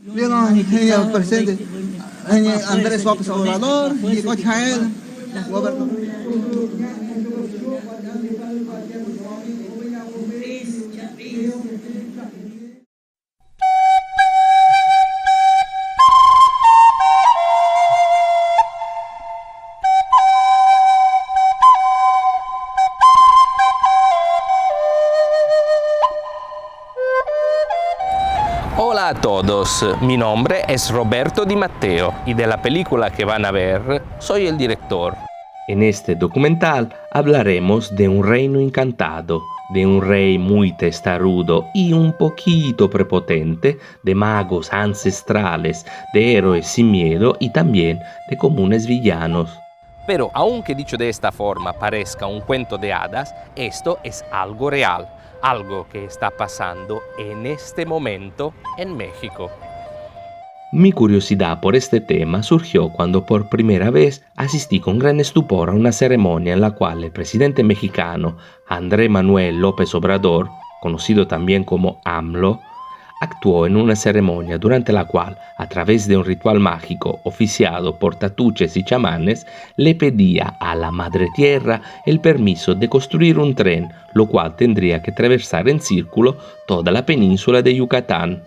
Vieron el presidente Andrés López Obrador, llegó Israel, gobernó. Hola a todos, mi nombre es Roberto Di Matteo y de la película que van a ver soy el director. En este documental hablaremos de un reino encantado, de un rey muy testarudo y un poquito prepotente, de magos ancestrales, de héroes sin miedo y también de comunes villanos. Pero aunque dicho de esta forma parezca un cuento de hadas, esto es algo real, algo que está pasando en este momento en México. Mi curiosidad por este tema surgió cuando por primera vez asistí con gran estupor a una ceremonia en la cual el presidente mexicano Andrés Manuel López Obrador, conocido también como AMLO, actuó en una ceremonia durante la cual, a través de un ritual mágico oficiado por tatuches y chamanes, le pedía a la Madre Tierra el permiso de construir un tren, lo cual tendría que atravesar en círculo toda la península de Yucatán.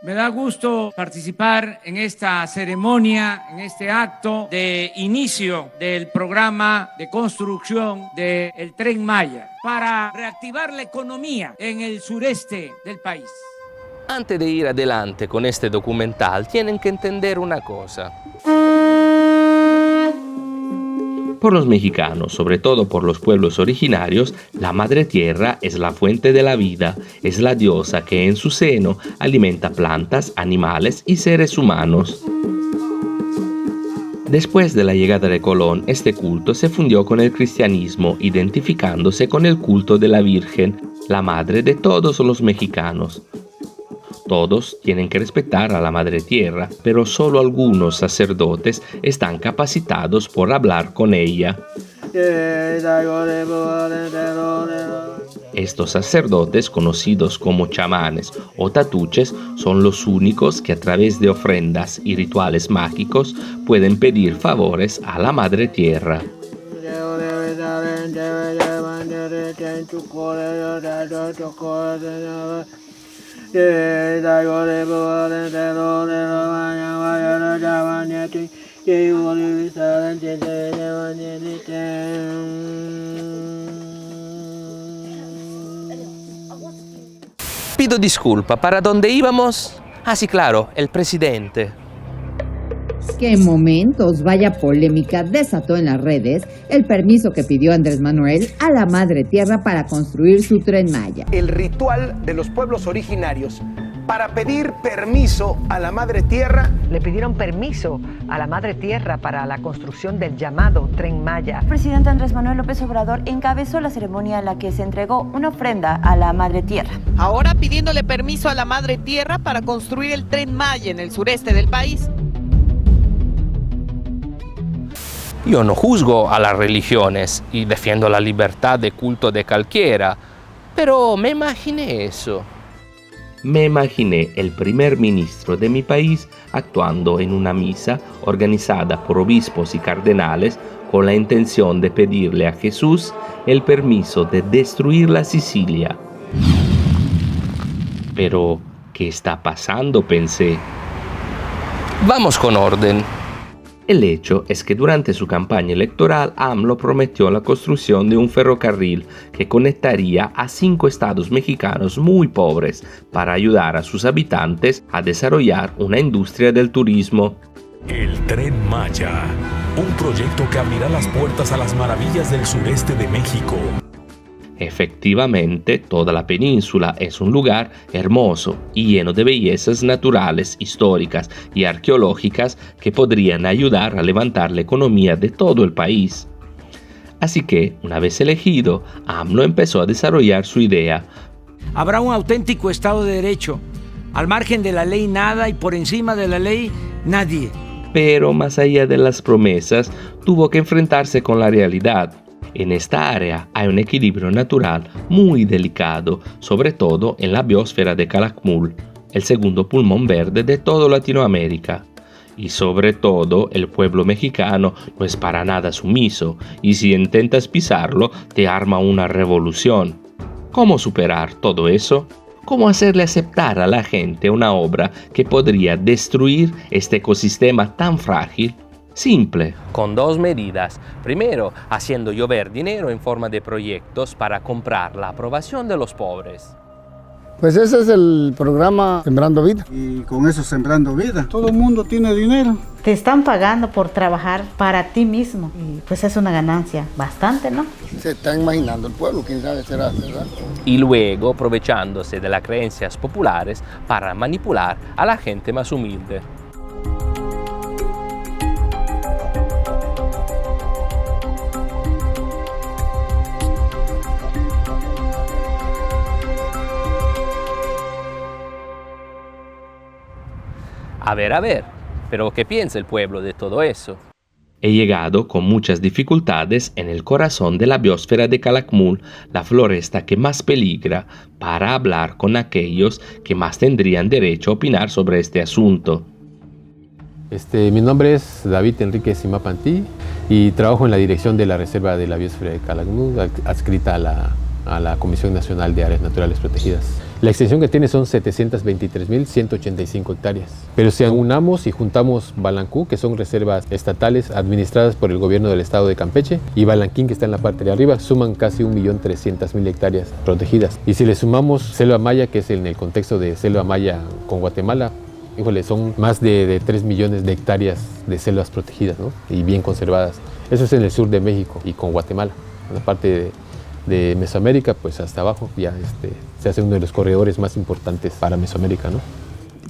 Me da gusto participar en esta ceremonia, en este acto de inicio del programa de construcción del Tren Maya para reactivar la economía en el sureste del país. Antes de ir adelante con este documental, tienen que entender una cosa. Por los mexicanos, sobre todo por los pueblos originarios, la Madre Tierra es la fuente de la vida, es la diosa que en su seno alimenta plantas, animales y seres humanos. Después de la llegada de Colón, este culto se fundió con el cristianismo, identificándose con el culto de la Virgen, la madre de todos los mexicanos. Todos tienen que respetar a la Madre Tierra, pero solo algunos sacerdotes están capacitados por hablar con ella. Estos sacerdotes, conocidos como chamanes o tatuches, son los únicos que a través de ofrendas y rituales mágicos pueden pedir favores a la Madre Tierra. Pido disculpa, ¿para dónde íbamos? Ah, sí, claro, el presidente. ¡Qué momentos! Vaya polémica desató en las redes el permiso que pidió Andrés Manuel a la Madre Tierra para construir su Tren Maya. El ritual de los pueblos originarios para pedir permiso a la Madre Tierra. Le pidieron permiso a la Madre Tierra para la construcción del llamado Tren Maya. El presidente Andrés Manuel López Obrador encabezó la ceremonia en la que se entregó una ofrenda a la Madre Tierra. Ahora pidiéndole permiso a la Madre Tierra para construir el Tren Maya en el sureste del país. Yo no juzgo a las religiones y defiendo la libertad de culto de cualquiera, pero me imaginé eso. Me imaginé el primer ministro de mi país actuando en una misa organizada por obispos y cardenales con la intención de pedirle a Jesús el permiso de destruir la Sicilia. Pero, ¿qué está pasando?, pensé. Vamos con orden. El hecho es que durante su campaña electoral AMLO prometió la construcción de un ferrocarril que conectaría a 5 estados mexicanos muy pobres para ayudar a sus habitantes a desarrollar una industria del turismo. El Tren Maya, un proyecto que abrirá las puertas a las maravillas del sureste de México. Efectivamente, toda la península es un lugar hermoso y lleno de bellezas naturales, históricas y arqueológicas que podrían ayudar a levantar la economía de todo el país. Así que, una vez elegido, AMLO empezó a desarrollar su idea. Habrá un auténtico Estado de Derecho. Al margen de la ley nada y por encima de la ley nadie. Pero más allá de las promesas, tuvo que enfrentarse con la realidad. En esta área hay un equilibrio natural muy delicado, sobre todo en la biosfera de Calakmul, el segundo pulmón verde de toda Latinoamérica. Y sobre todo, el pueblo mexicano no es para nada sumiso, y si intentas pisarlo, te arma una revolución. ¿Cómo superar todo eso? ¿Cómo hacerle aceptar a la gente una obra que podría destruir este ecosistema tan frágil? Simple. Con dos medidas. Primero, haciendo llover dinero en forma de proyectos para comprar la aprobación de los pobres. Pues ese es el programa Sembrando Vida. Y con eso Sembrando Vida, todo el mundo tiene dinero. Te están pagando por trabajar para ti mismo y pues es una ganancia bastante, ¿no? Se está imaginando el pueblo, quién sabe será, ¿verdad? Y luego aprovechándose de las creencias populares para manipular a la gente más humilde. A ver, pero ¿qué piensa el pueblo de todo eso? He llegado con muchas dificultades en el corazón de la biosfera de Calakmul, la floresta que más peligra, para hablar con aquellos que más tendrían derecho a opinar sobre este asunto. Mi nombre es David Enrique Simapantí y trabajo en la dirección de la Reserva de la Biosfera de Calakmul, adscrita a la Comisión Nacional de Áreas Naturales Protegidas. La extensión que tiene son 723.185 hectáreas. Pero si aunamos y juntamos Balancú, que son reservas estatales administradas por el gobierno del estado de Campeche, y Balanquín, que está en la parte de arriba, suman casi 1.300.000 hectáreas protegidas. Y si le sumamos Selva Maya, que es en el contexto de Selva Maya con Guatemala, híjole, son más de 3 millones de hectáreas de selvas protegidas, ¿no? Y bien conservadas. Eso es en el sur de México y con Guatemala, en la parte de Mesoamérica, pues hasta abajo ya se hace uno de los corredores más importantes para Mesoamérica, ¿no?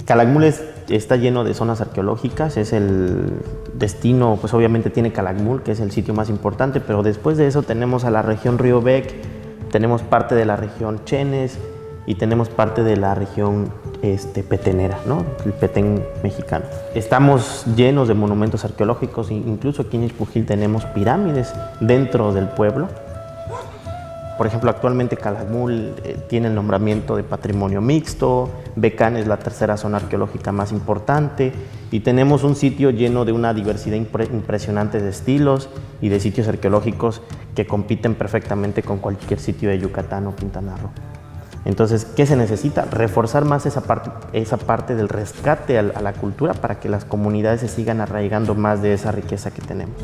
Calakmul está lleno de zonas arqueológicas, es el destino, pues obviamente tiene Calakmul, que es el sitio más importante, pero después de eso tenemos a la región Río Bec, tenemos parte de la región Chenes y tenemos parte de la región petenera, ¿no? El Petén mexicano. Estamos llenos de monumentos arqueológicos, incluso aquí en Ixpujil tenemos pirámides dentro del pueblo. Por ejemplo, actualmente Calakmul tiene el nombramiento de patrimonio mixto, Becán es la tercera zona arqueológica más importante y tenemos un sitio lleno de una diversidad impresionante de estilos y de sitios arqueológicos que compiten perfectamente con cualquier sitio de Yucatán o Quintana Roo. Entonces, ¿qué se necesita? Reforzar más esa parte del rescate a la cultura para que las comunidades se sigan arraigando más de esa riqueza que tenemos.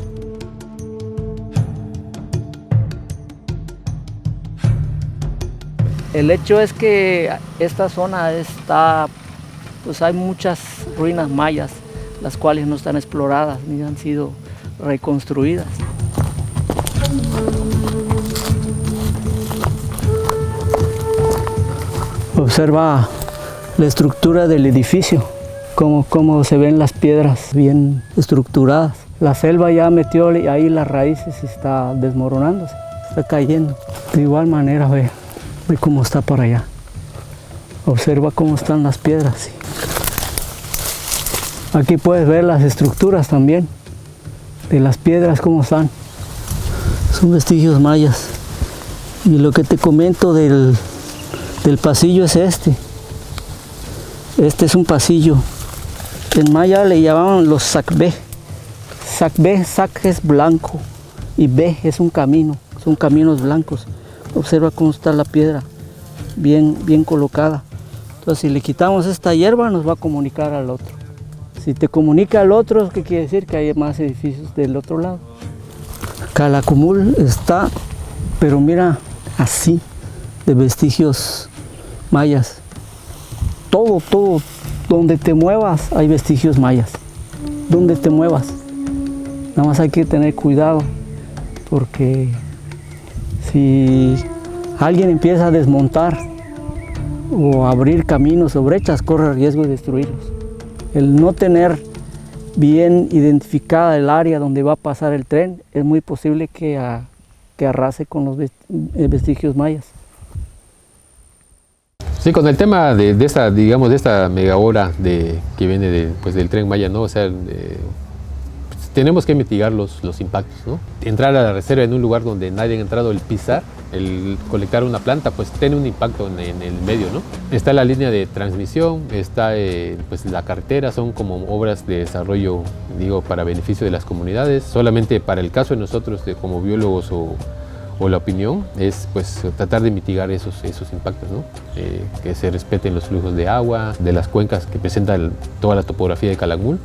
El hecho es que esta zona pues hay muchas ruinas mayas, las cuales no están exploradas ni han sido reconstruidas. Observa la estructura del edificio, cómo se ven las piedras bien estructuradas. La selva ya metió ahí las raíces y está desmoronándose, está cayendo. De igual manera, ve cómo está por allá. Observa cómo están las piedras. Aquí puedes ver las estructuras también de las piedras, cómo están. Son vestigios mayas. Y lo que te comento del pasillo es este. Este es un pasillo. En maya le llamaban los sacbé. Sacbé, sac es blanco y bé es un camino. Son caminos blancos. Observa cómo está la piedra, bien colocada. Entonces, si le quitamos esta hierba, nos va a comunicar al otro. Si te comunica al otro, ¿qué quiere decir? Que hay más edificios del otro lado. Calakmul está, pero mira, así, de vestigios mayas. Todo, donde te muevas hay vestigios mayas. Donde te muevas. Nada más hay que tener cuidado, porque si alguien empieza a desmontar o a abrir caminos o brechas, corre el riesgo de destruirlos. El no tener bien identificada el área donde va a pasar el tren, es muy posible que arrase con los vestigios mayas. Sí, con el tema de esta mega obra que viene del Tren Maya, ¿no? O sea, tenemos que mitigar los impactos, ¿no? Entrar a la reserva en un lugar donde nadie ha entrado, el pisar, el colectar una planta, pues tiene un impacto en el medio, ¿no? Está la línea de transmisión, está pues la carretera, son como obras de desarrollo, digo, para beneficio de las comunidades. Solamente para el caso de nosotros como biólogos o la opinión es pues tratar de mitigar esos impactos, ¿no? Que se respeten los flujos de agua, de las cuencas que presentan toda la topografía de Calakmul.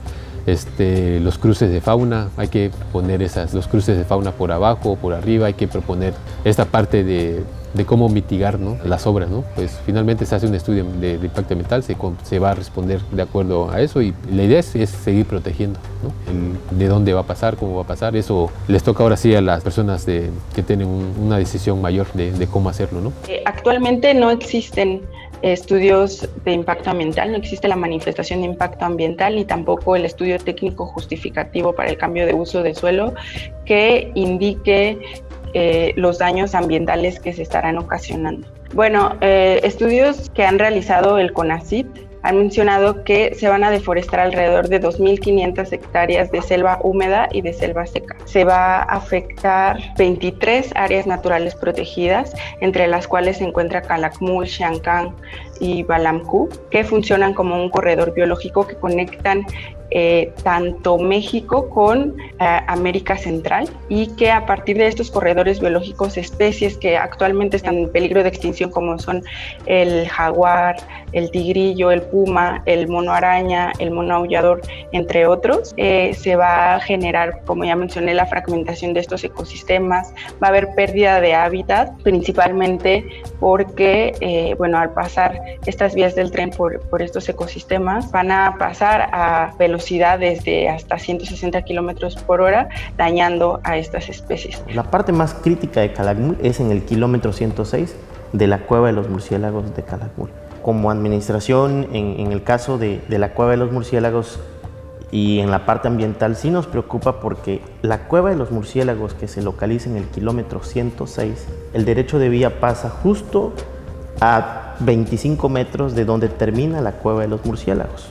Los cruces de fauna, hay que poner los cruces de fauna por abajo o por arriba, hay que proponer esta parte de cómo mitigar, ¿no? Las obras, ¿no? Pues finalmente se hace un estudio de impacto ambiental, se va a responder de acuerdo a eso y la idea es seguir protegiendo, ¿no? De dónde va a pasar, cómo va a pasar, eso les toca ahora sí a las personas que tienen una decisión mayor de cómo hacerlo, ¿no? Actualmente no existen estudios de impacto ambiental, no existe la manifestación de impacto ambiental ni tampoco el estudio técnico justificativo para el cambio de uso de suelo que indique los daños ambientales que se estarán ocasionando. Bueno, estudios que han realizado el CONACYT han mencionado que se van a deforestar alrededor de 2.500 hectáreas de selva húmeda y de selva seca. Se va a afectar 23 áreas naturales protegidas, entre las cuales se encuentra Calakmul, Xiancán y Balamcú, que funcionan como un corredor biológico que conectan tanto México con América Central y que a partir de estos corredores biológicos especies que actualmente están en peligro de extinción como son el jaguar, el tigrillo, el puma, el mono araña, el mono aullador, entre otros, se va a generar, como ya mencioné, la fragmentación de estos ecosistemas, va a haber pérdida de hábitat, principalmente porque, bueno, al pasar estas vías del tren por estos ecosistemas, van a pasar a velocidades de hasta 160 kilómetros por hora, dañando a estas especies. La parte más crítica de Calakmul es en el kilómetro 106 de la Cueva de los Murciélagos de Calakmul. Como administración, en el caso de la Cueva de los Murciélagos y en la parte ambiental sí nos preocupa porque la Cueva de los Murciélagos que se localiza en el kilómetro 106, el derecho de vía pasa justo a 25 metros de donde termina la Cueva de los Murciélagos.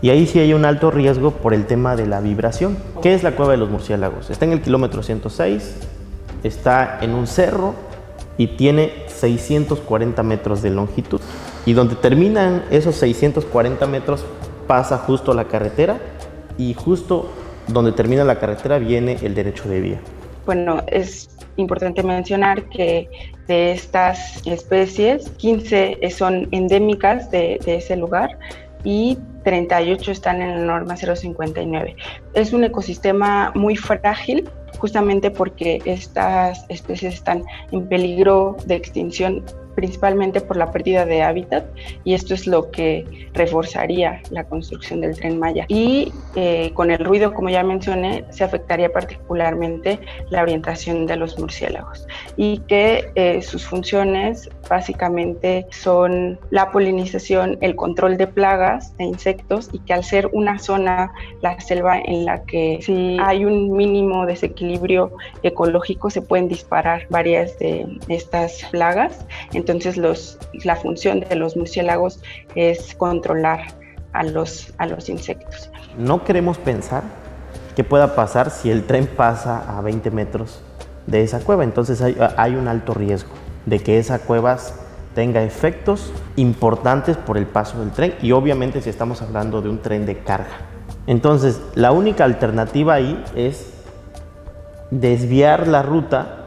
Y ahí sí hay un alto riesgo por el tema de la vibración. ¿Qué es la Cueva de los Murciélagos? Está en el kilómetro 106, está en un cerro y tiene 640 metros de longitud. Y donde terminan esos 640 metros pasa justo la carretera y justo donde termina la carretera viene el derecho de vía. Bueno, es importante mencionar que de estas especies, 15 son endémicas de ese lugar y 38 están en la norma 059. Es un ecosistema muy frágil, justamente porque estas especies están en peligro de extinción principalmente por la pérdida de hábitat, y esto es lo que reforzaría la construcción del Tren Maya. Y con el ruido, como ya mencioné, se afectaría particularmente la orientación de los murciélagos, y que sus funciones básicamente son la polinización, el control de plagas de insectos, y que al ser una zona, la selva, en la que si hay un mínimo desequilibrio ecológico se pueden disparar varias de estas plagas. Entonces la función de los murciélagos es controlar a los insectos. No queremos pensar qué pueda pasar si el tren pasa a 20 metros de esa cueva. Entonces hay un alto riesgo de que esa cueva tenga efectos importantes por el paso del tren, y obviamente si estamos hablando de un tren de carga. Entonces la única alternativa ahí es desviar la ruta,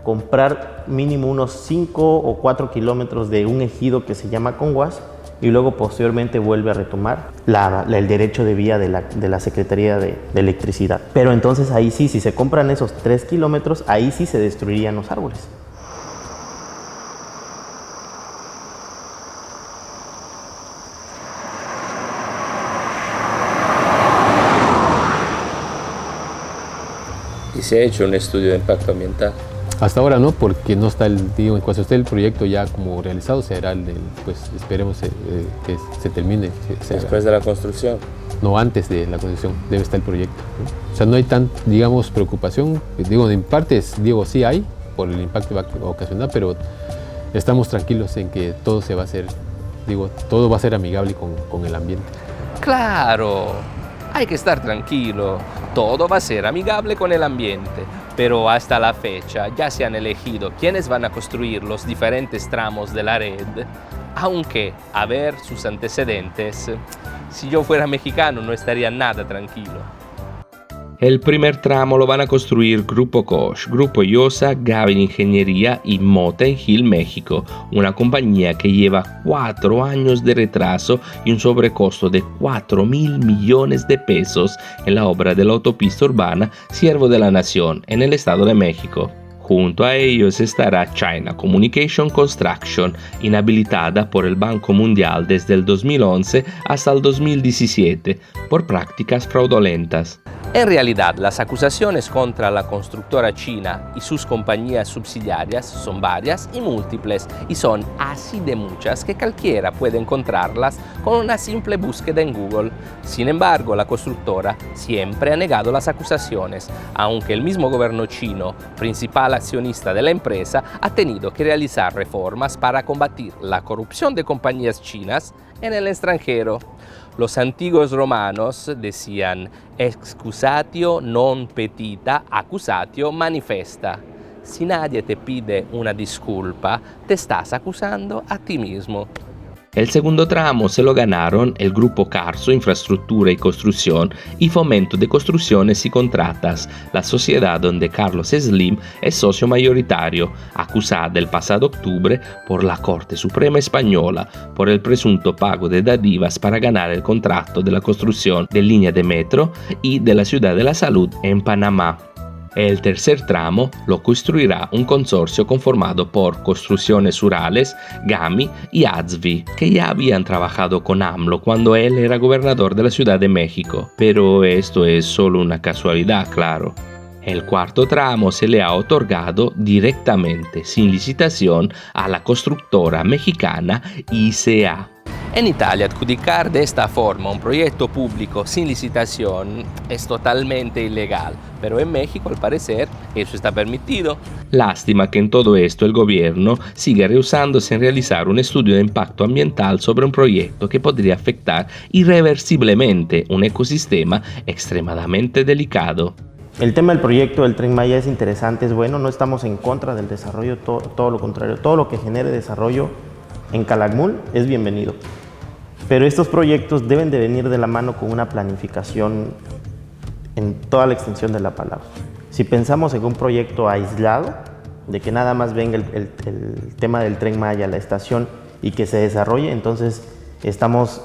comprar mínimo unos 5 o 4 kilómetros de un ejido que se llama Conguas, y luego posteriormente vuelve a retomar el derecho de vía de la Secretaría de Electricidad. Pero entonces ahí sí, si se compran esos 3 kilómetros, ahí sí se destruirían los árboles. ¿Y se ha hecho un estudio de impacto ambiental? Hasta ahora no, porque no está en cuanto esté el proyecto ya como realizado, será pues esperemos que se termine. Después de la construcción. No, antes de la construcción debe estar el proyecto, ¿no? O sea, no hay tan, digamos, preocupación, en partes, sí hay, por el impacto que va a ocasionar, pero estamos tranquilos en que todo se va a hacer, todo va a ser amigable con el ambiente. Claro, hay que estar tranquilo. todo va a ser amigable con el ambiente, pero hasta la fecha ya se han elegido quiénes van a construir los diferentes tramos de la red, aunque a ver sus antecedentes, si yo fuera mexicano no estaría nada tranquilo. El primer tramo lo van a construir Grupo Koch, Grupo Iosa, Gavin Ingeniería y Mota en Gil, México, una compañía que lleva 4 años de retraso y un sobrecosto de 4.000 millones de pesos en la obra de la autopista urbana Siervo de la Nación en el Estado de México. Junto a ellos estará China Communication Construction, inhabilitada por el Banco Mundial desde el 2011 hasta el 2017 por prácticas fraudulentas. En realidad, las acusaciones contra la constructora china y sus compañías subsidiarias son varias y múltiples, y son así de muchas que cualquiera puede encontrarlas con una simple búsqueda en Google. Sin embargo, la constructora siempre ha negado las acusaciones, aunque el mismo gobierno chino, principal accionista de la empresa, ha tenido que realizar reformas para combatir la corrupción de compañías chinas en el extranjero. Los antiguos romanos decían excusatio non petita, accusatio manifesta. Si nadie te pide una disculpa, te estás acusando a ti mismo. El segundo tramo se lo ganaron el Grupo Carso Infraestructura y Construcción y Fomento de Construcciones y Contratas, la sociedad donde Carlos Slim es socio mayoritario, acusada el pasado octubre por la Corte Suprema Española por el presunto pago de dádivas para ganar el contrato de la construcción de línea de metro y de la Ciudad de la Salud en Panamá. El tercer tramo lo construirá un consorcio conformado por Construcciones Urales, GAMI y ADSVI, que ya habían trabajado con AMLO cuando él era gobernador de la Ciudad de México. Pero esto es solo una casualidad, claro. El cuarto tramo se le ha otorgado directamente, sin licitación, a la constructora mexicana ICA. En Italia, adjudicar de esta forma un proyecto público sin licitación es totalmente ilegal, pero en México, al parecer, eso está permitido. Lástima que en todo esto el gobierno siga rehusándose en realizar un estudio de impacto ambiental sobre un proyecto que podría afectar irreversiblemente un ecosistema extremadamente delicado. El tema del proyecto del Tren Maya es interesante, es bueno, no estamos en contra del desarrollo, todo lo contrario, todo lo que genere desarrollo en Calakmul es bienvenido. Pero estos proyectos deben de venir de la mano con una planificación en toda la extensión de la palabra. Si pensamos en un proyecto aislado, de que nada más venga el tema del Tren Maya, la estación, y que se desarrolle, entonces estamos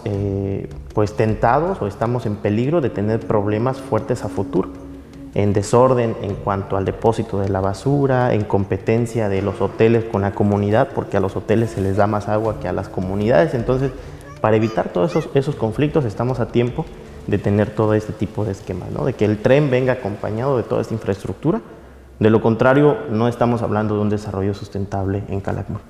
pues tentados o estamos en peligro de tener problemas fuertes a futuro, en desorden en cuanto al depósito de la basura, en competencia de los hoteles con la comunidad, porque a los hoteles se les da más agua que a las comunidades. Entonces, para evitar todos esos conflictos, estamos a tiempo de tener todo este tipo de esquemas, ¿no? De que el tren venga acompañado de toda esta infraestructura. De lo contrario, no estamos hablando de un desarrollo sustentable en Calakmul.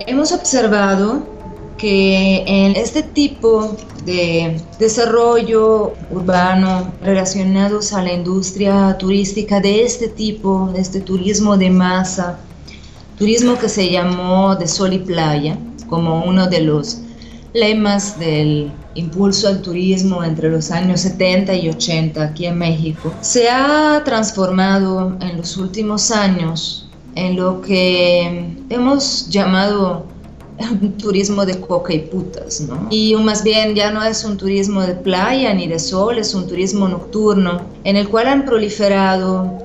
Hemos observado que en este tipo de desarrollo urbano relacionados a la industria turística de este tipo, de este turismo de masa, turismo que se llamó de sol y playa, como uno de los lemas del impulso al turismo entre los años 70 y 80 aquí en México, se ha transformado en los últimos años en lo que hemos llamado turismo de coca y putas, ¿no? Y más bien ya no es un turismo de playa ni de sol, es un turismo nocturno en el cual han proliferado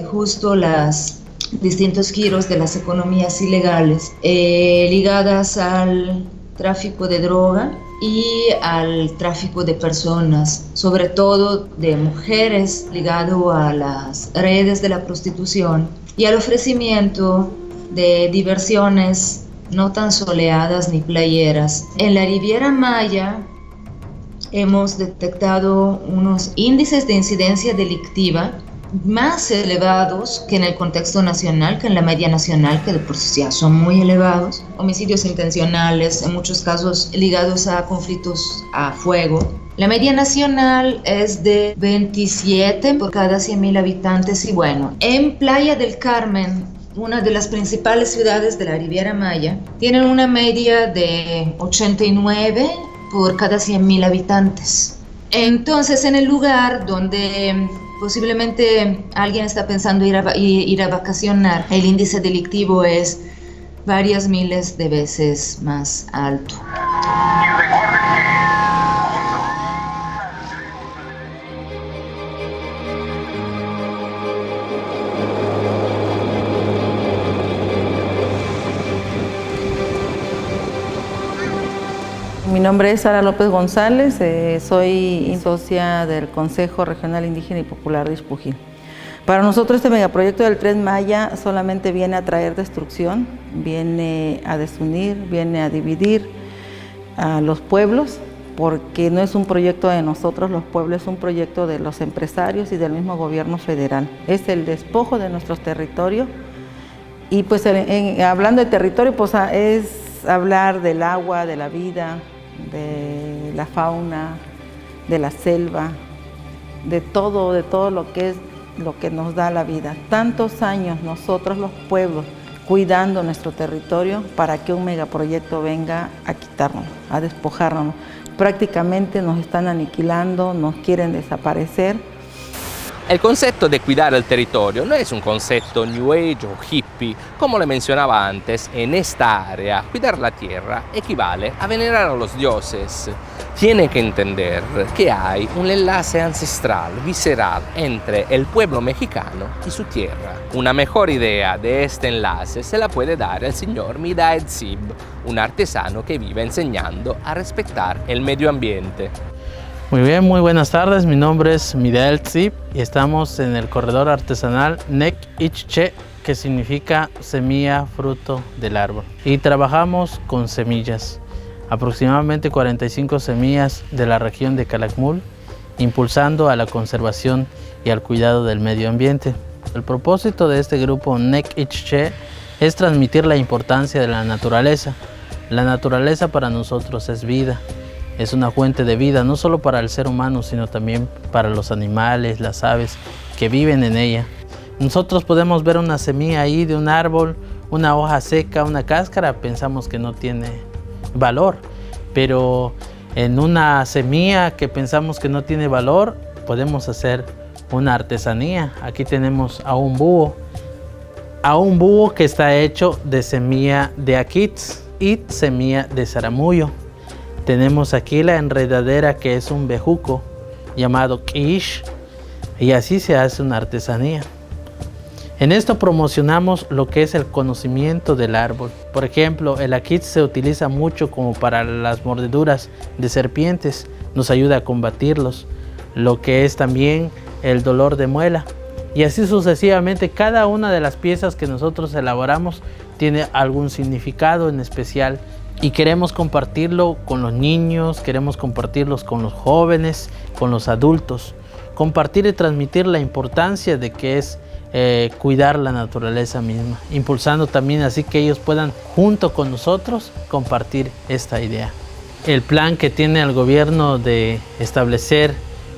justo las distintos giros de las economías ilegales ligadas al tráfico de droga y al tráfico de personas, sobre todo de mujeres, ligado a las redes de la prostitución y al ofrecimiento de diversiones no tan soleadas ni playeras. En la Riviera Maya hemos detectado unos índices de incidencia delictiva más elevados que en el contexto nacional, que en la media nacional, que de por sí ya son muy elevados. Homicidios intencionales, en muchos casos ligados a conflictos a fuego, La media nacional es de 27 por cada 100.000 habitantes y bueno, en Playa del Carmen, una de las principales ciudades de la Riviera Maya, tienen una media de 89 por cada 100.000 habitantes. Entonces, en el lugar donde posiblemente alguien está pensando ir a vacacionar, el índice delictivo es varias miles de veces más alto. Mi nombre es Sara López González, soy socia del Consejo Regional Indígena y Popular de Ixpujil. Para nosotros este megaproyecto del Tren Maya solamente viene a traer destrucción, viene a desunir, viene a dividir a los pueblos, porque no es un proyecto de nosotros los pueblos, es un proyecto de los empresarios y del mismo gobierno federal. Es el despojo de nuestros territorios y pues hablando de territorio pues es hablar del agua, de la vida, de la fauna, de la selva, de todo lo que es lo que nos da la vida. Tantos años nosotros los pueblos cuidando nuestro territorio para que un megaproyecto venga a quitarnos, a despojarnos. Prácticamente nos están aniquilando, nos quieren desaparecer. El concepto de cuidar el territorio no es un concepto New Age o hippie, como le mencionaba antes. En esta área, cuidar la tierra equivale a venerar a los dioses. Tiene que entender que hay un enlace ancestral, visceral, entre el pueblo mexicano y su tierra. Una mejor idea de este enlace se la puede dar el señor Midaed Zib, un artesano que vive enseñando a respetar el medio ambiente. Muy bien, muy buenas tardes, mi nombre es Midaed Zib y estamos en el corredor artesanal Nek Ichche, que significa semilla, fruto del árbol. Y trabajamos con semillas, aproximadamente 45 semillas de la región de Calakmul, impulsando a la conservación y al cuidado del medio ambiente. El propósito de este grupo Nek Ichche es transmitir la importancia de la naturaleza. La naturaleza para nosotros es vida. Es una fuente de vida, no solo para el ser humano, sino también para los animales, las aves que viven en ella. Nosotros podemos ver una semilla ahí de un árbol, una hoja seca, una cáscara, pensamos que no tiene valor. Pero en una semilla que pensamos que no tiene valor, podemos hacer una artesanía. Aquí tenemos a un búho que está hecho de semilla de aquits y semilla de zaramuyo. Tenemos aquí la enredadera que es un bejuco llamado quish y así se hace una artesanía. En esto promocionamos lo que es el conocimiento del árbol. Por ejemplo, el aquit se utiliza mucho como para las mordeduras de serpientes, nos ayuda a combatirlos, lo que es también el dolor de muela. Y así sucesivamente, cada una de las piezas que nosotros elaboramos tiene algún significado en especial. Y queremos compartirlo con los niños, queremos compartirlos con los jóvenes, con los adultos. Compartir y transmitir la importancia de que es cuidar la naturaleza misma. Impulsando también así que ellos puedan, junto con nosotros, compartir esta idea. El plan que tiene el gobierno de establecer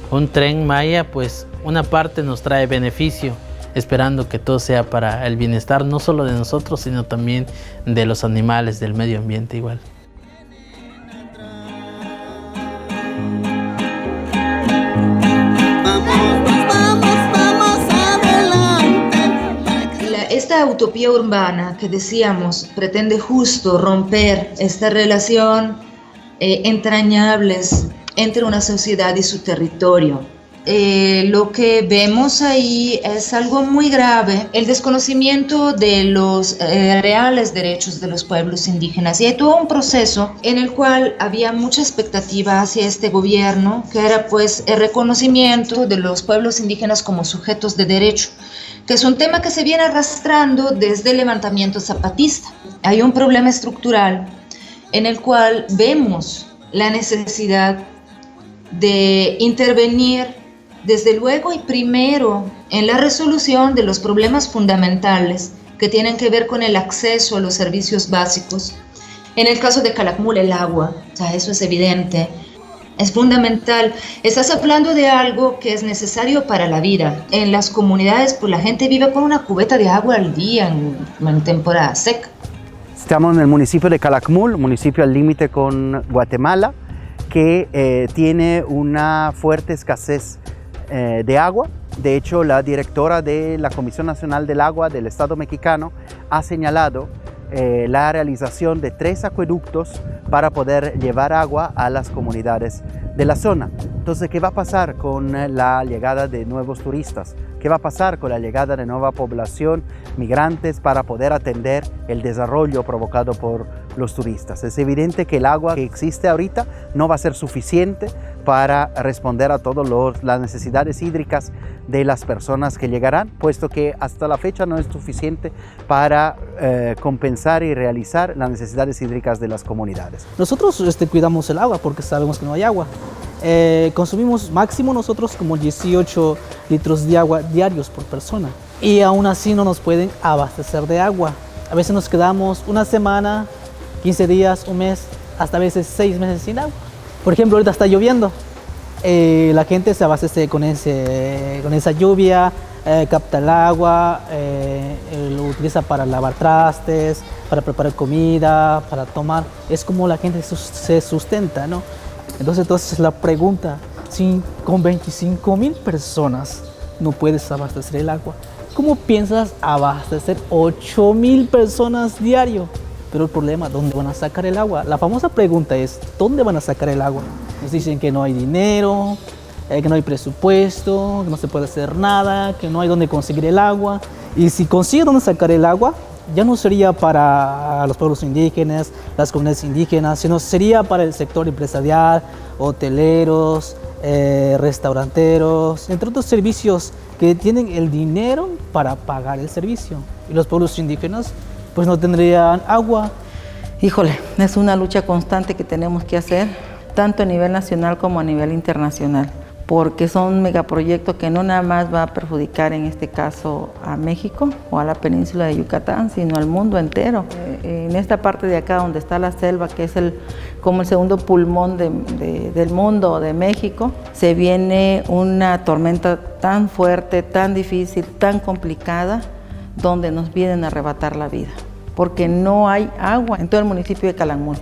un tren Maya, pues una parte nos trae beneficio, esperando que todo sea para el bienestar no solo de nosotros, sino también de los animales, del medio ambiente igual. Esta utopía urbana que decíamos pretende justo romper esta relación entrañables entre una sociedad y su territorio. Lo que vemos ahí es algo muy grave, el desconocimiento de los reales derechos de los pueblos indígenas. Y hay todo un proceso en el cual había mucha expectativa hacia este gobierno, que era pues el reconocimiento de los pueblos indígenas como sujetos de derecho, que es un tema que se viene arrastrando desde el levantamiento zapatista. Hay un problema estructural en el cual vemos la necesidad de intervenir desde luego y primero en la resolución de los problemas fundamentales que tienen que ver con el acceso a los servicios básicos. En el caso de Calakmul, el agua, o sea, eso es evidente. Es fundamental. Estás hablando de algo que es necesario para la vida. En las comunidades, pues la gente vive con una cubeta de agua al día en temporada seca. Estamos en el municipio de Calakmul, municipio al límite con Guatemala, que tiene una fuerte escasez de agua. De hecho, la directora de la Comisión Nacional del Agua del Estado mexicano ha señalado la realización de 3 acueductos para poder llevar agua a las comunidades de la zona. Entonces, ¿qué va a pasar con la llegada de nuevos turistas? ¿Qué va a pasar con la llegada de nueva población, migrantes, para poder atender el desarrollo provocado por los turistas? Es evidente que el agua que existe ahorita no va a ser suficiente para responder a todas las necesidades hídricas de las personas que llegarán, puesto que hasta la fecha no es suficiente para compensar y realizar las necesidades hídricas de las comunidades. Nosotros cuidamos el agua porque sabemos que no hay agua. Consumimos máximo nosotros como 18 litros de agua diarios por persona y aún así no nos pueden abastecer de agua. A veces nos quedamos una semana, 15 días, un mes, hasta a veces 6 meses sin agua. Por ejemplo, ahorita está lloviendo, la gente se abastece con esa lluvia, capta el agua, lo utiliza para lavar trastes, para preparar comida, para tomar. Es como la gente se sustenta, ¿no? Entonces la pregunta, si con 25,000 personas no puedes abastecer el agua, ¿cómo piensas abastecer 8,000 personas diario? Pero el problema, ¿dónde van a sacar el agua? La famosa pregunta es, ¿dónde van a sacar el agua? Nos dicen que no hay dinero, que no hay presupuesto, que no se puede hacer nada, que no hay dónde conseguir el agua. Y si consigue dónde sacar el agua, ya no sería para los pueblos indígenas, las comunidades indígenas, sino sería para el sector empresarial, hoteleros, restauranteros, entre otros servicios que tienen el dinero para pagar el servicio. Y los pueblos indígenas pues no tendrían agua. Híjole, es una lucha constante que tenemos que hacer, tanto a nivel nacional como a nivel internacional, porque son megaproyectos que no nada más va a perjudicar en este caso a México o a la península de Yucatán, sino al mundo entero. En esta parte de acá donde está la selva, que es como el segundo pulmón del mundo, de México, se viene una tormenta tan fuerte, tan difícil, tan complicada, donde nos vienen a arrebatar la vida, porque no hay agua en todo el municipio de Calakmul.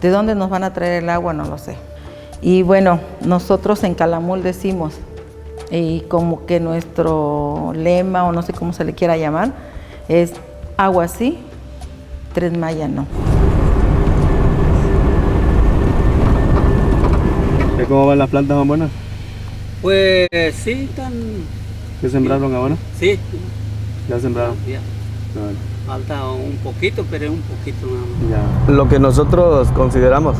¿De dónde nos van a traer el agua? No lo sé. Y bueno, nosotros en Calakmul decimos, y como que nuestro lema, o no sé cómo se le quiera llamar, es agua sí, Tren Maya no. ¿Cómo van las plantas, van buenas? Pues sí, están... ¿Qué sembraron ahora? Sí. ¿Ya sembraron? Ya. Vale. Falta un poquito, pero un poquito nada más. Ya. Lo que nosotros consideramos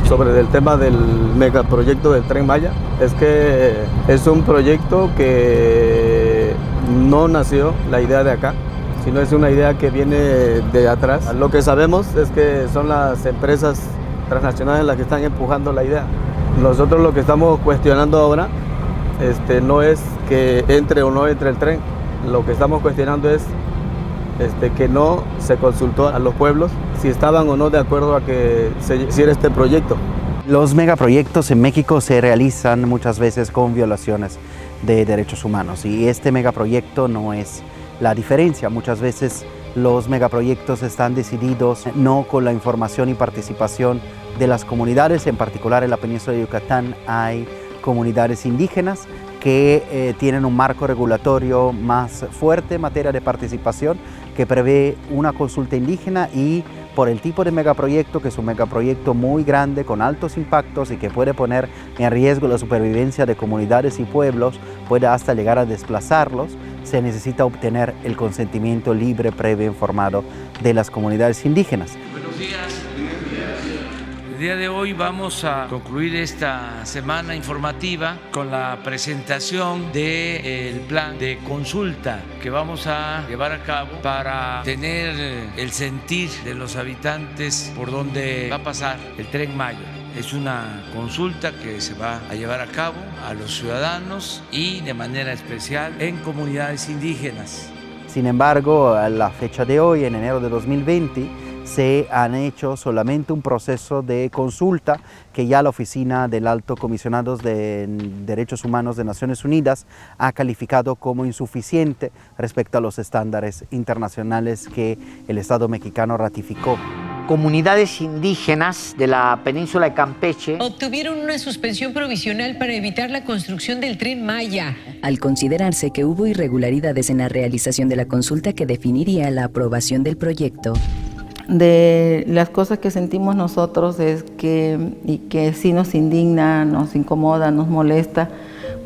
sobre el tema del megaproyecto del Tren Maya es que es un proyecto que no nació la idea de acá, sino es una idea que viene de atrás. Lo que sabemos es que son las empresas transnacionales las que están empujando la idea. Nosotros lo que estamos cuestionando ahora no es que entre o no entre el tren, lo que estamos cuestionando es que no se consultó a los pueblos si estaban o no de acuerdo a que se hiciera este proyecto. Los megaproyectos en México se realizan muchas veces con violaciones de derechos humanos y este megaproyecto no es la diferencia. Muchas veces los megaproyectos están decididos no con la información y participación de las comunidades, en particular en la península de Yucatán hay comunidades indígenas que tienen un marco regulatorio más fuerte en materia de participación que prevé una consulta indígena y por el tipo de megaproyecto, que es un megaproyecto muy grande con altos impactos y que puede poner en riesgo la supervivencia de comunidades y pueblos, puede hasta llegar a desplazarlos, se necesita obtener el consentimiento libre, previo, informado de las comunidades indígenas. Buenos días. El día de hoy vamos a concluir esta semana informativa con la presentación del plan de consulta que vamos a llevar a cabo para tener el sentir de los habitantes por donde va a pasar el Tren Maya. Es una consulta que se va a llevar a cabo a los ciudadanos y de manera especial en comunidades indígenas. Sin embargo, a la fecha de hoy, en enero de 2020, se han hecho solamente un proceso de consulta que ya la Oficina del Alto Comisionado de Derechos Humanos de Naciones Unidas ha calificado como insuficiente respecto a los estándares internacionales que el Estado mexicano ratificó. Comunidades indígenas de la península de Campeche obtuvieron una suspensión provisional para evitar la construcción del Tren Maya, al considerarse que hubo irregularidades en la realización de la consulta que definiría la aprobación del proyecto. De las cosas que sentimos nosotros es que sí nos indigna, nos incomoda, nos molesta,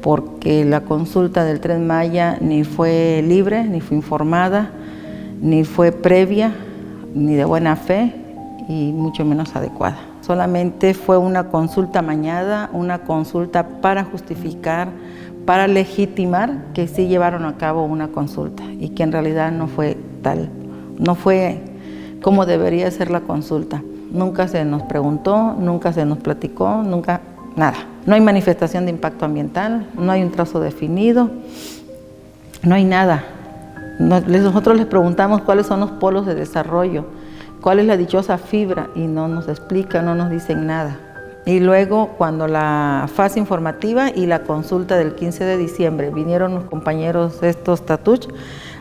porque la consulta del Tren Maya ni fue libre, ni fue informada, ni fue previa, ni de buena fe, y mucho menos adecuada. Solamente fue una consulta amañada, una consulta para justificar, para legitimar que sí llevaron a cabo una consulta y que en realidad no fue tal, no fue como debería ser la consulta. Nunca se nos preguntó, nunca se nos platicó, nunca nada. No hay manifestación de impacto ambiental, no hay un trazo definido, no hay nada. Nosotros les preguntamos cuáles son los polos de desarrollo, cuál es la dichosa fibra, y no nos explican, no nos dicen nada. Y luego, cuando la fase informativa y la consulta del 15 de diciembre, vinieron los compañeros estos Tatuch